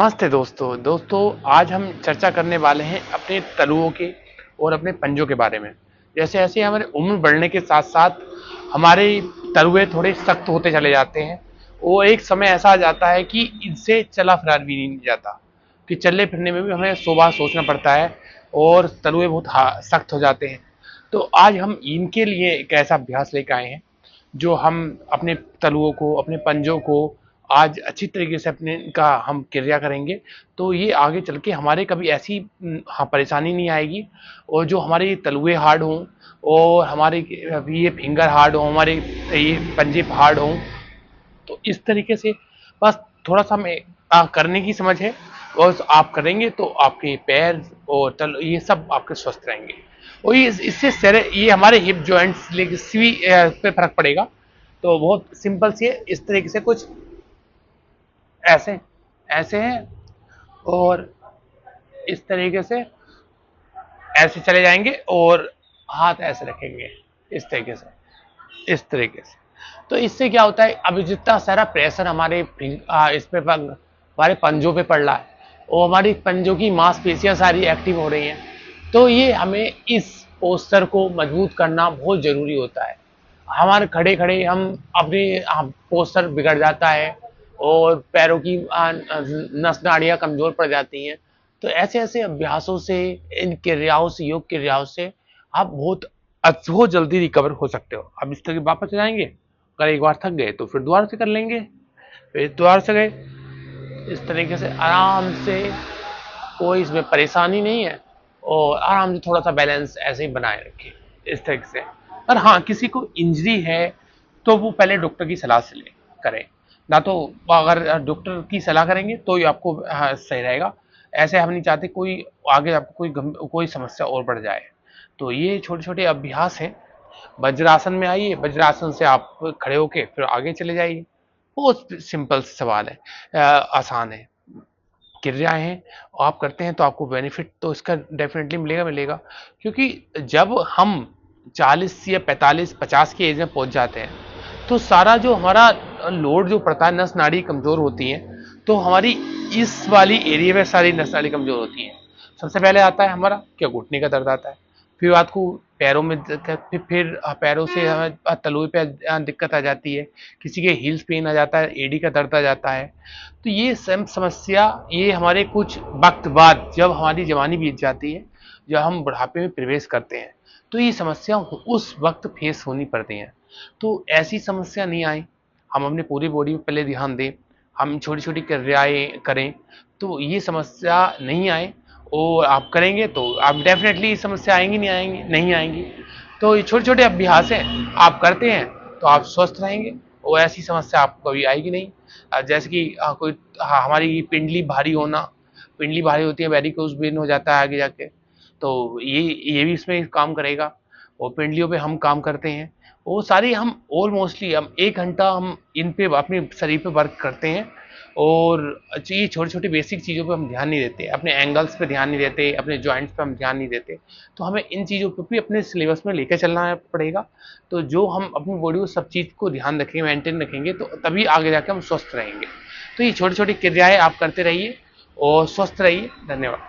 नमस्ते दोस्तों आज हम चर्चा करने वाले हैं अपने तलुओं के और अपने पंजों के बारे में। जैसे जैसे हमारे उम्र बढ़ने के साथ साथ हमारे तलुए थोड़े सख्त होते चले जाते हैं और एक समय ऐसा आ जाता है कि इनसे चला फिरा भी नहीं जाता, कि चलने फिरने में भी हमें 100 बार सोचना पड़ता है और तलुए बहुत सख्त हो जाते हैं। तो आज हम इनके लिए एक ऐसा अभ्यास लेकर आए हैं जो हम अपने तलुओं को, अपने पंजों को आज अच्छी तरीके से अपने का हम क्रिया करेंगे। तो ये आगे चल के हमारे कभी ऐसी परेशानी नहीं आएगी और जो हमारे तलुए हार्ड हों और हमारे ये फिंगर हार्ड हों, हमारे ये पंजे हार्ड हों, तो इस तरीके से बस थोड़ा सा हमें करने की समझ है और आप करेंगे तो आपके पैर और तल ये सब आपके स्वस्थ रहेंगे। और ये इससे ये हमारे हिप जॉइंट्स भी पे फर्क पड़ेगा। तो बहुत सिंपल सी है, इस तरीके से कुछ ऐसे ऐसे हैं और इस तरीके से ऐसे चले जाएंगे और हाथ ऐसे रखेंगे इस तरीके से, इस तरीके से। तो इससे क्या होता है, अभी जितना सारा प्रेशर हमारे इस पे हमारे पंजों पे पड़ रहा है और हमारी पंजों की मांसपेशियां सारी एक्टिव हो रही हैं, तो ये हमें इस पोस्चर को मजबूत करना बहुत जरूरी होता है। हमारे खड़े खड़े हम अपने पोस्चर बिगड़ जाता है और पैरों की नस नाड़ियां कमजोर पड़ जाती हैं। तो ऐसे ऐसे अभ्यासों से, इन क्रियाओं से, योग क्रियाओं से आप बहुत जल्दी रिकवर हो सकते हो। अब इस तरह वापस जाएंगे, अगर एक बार थक गए तो फिर दोबारा से कर लेंगे, फिर दोबारा से गए, इस तरीके से आराम से, कोई इसमें परेशानी नहीं है और आराम से थोड़ा सा बैलेंस ऐसे ही बनाए रखिए इस तरीके से। और हाँ, किसी को इंजरी है तो वो पहले डॉक्टर की सलाह से ले करें, ना तो अगर डॉक्टर की सलाह करेंगे तो ये आपको सही रहेगा। ऐसे हम नहीं चाहते कोई आगे आपको कोई समस्या और बढ़ जाए। तो ये छोटे छोटे अभ्यास हैं। वज्रासन में आइए, वज्रासन से आप खड़े होके फिर आगे चले जाइए। बहुत सिंपल सवाल है, आसान है, क्रियाएं हैं और आप करते हैं तो आपको बेनिफिट तो इसका डेफिनेटली मिलेगा। क्योंकि जब हम 40 या 45-50 की एज में पहुंच जाते हैं तो सारा जो हमारा लोड जो पड़ता है, नस नाड़ी कमजोर होती है, तो हमारी इस वाली एरिया में सारी नस नाड़ी कमजोर होती है। सबसे पहले आता है हमारा क्या, घुटने का दर्द आता है, फिर बात को पैरों में दिक्कत, फिर पैरों से हमें तलुए पे दिक्कत आ जाती है, किसी के हील्स पेन आ जाता है, एडी का दर्द आ जाता है। तो ये समस्या ये हमारे कुछ वक्त बाद जब हमारी जवानी बीत जाती है, जब हम बुढ़ापे में प्रवेश करते हैं, तो ये समस्या उस वक्त फेस होनी पड़ती हैं। तो ऐसी समस्या नहीं आए, हम अपने पूरी बॉडी पे पहले ध्यान दें, हम छोटी छोटी क्रियाएं करें तो ये समस्या नहीं आए। और आप करेंगे तो आप डेफिनेटली समस्या आएंगी नहीं आएंगी। तो ये छोटे छोटे अभ्यास हैं, आप करते हैं तो आप स्वस्थ रहेंगे और ऐसी समस्या आपको कभी आएगी नहीं। जैसे कि कोई हमारी पिंडली भारी होना, पिंडली भारी होती है, वेरिकोज वेन हो जाता है आगे जाके, तो ये भी इसमें काम करेगा। और पिंडलियों पे हम काम करते हैं, वो सारी हम ऑलमोस्टली हम 1 घंटा हम इन पे अपने शरीर पे वर्क करते हैं। और ये छोटी छोटी बेसिक चीज़ों पे हम ध्यान नहीं देते, अपने एंगल्स पे ध्यान नहीं देते, अपने जॉइंट्स पे हम ध्यान नहीं देते। तो हमें इन चीज़ों पे भी अपने सिलेबस में लेकर चलना पड़ेगा। तो जो हम अपनी बॉडी को सब चीज़ को ध्यान रखेंगे, मेंटेन रखेंगे, तो तभी आगे जाके हम स्वस्थ रहेंगे। तो ये छोटी छोटी क्रियाएं आप करते रहिए और स्वस्थ रहिए। धन्यवाद।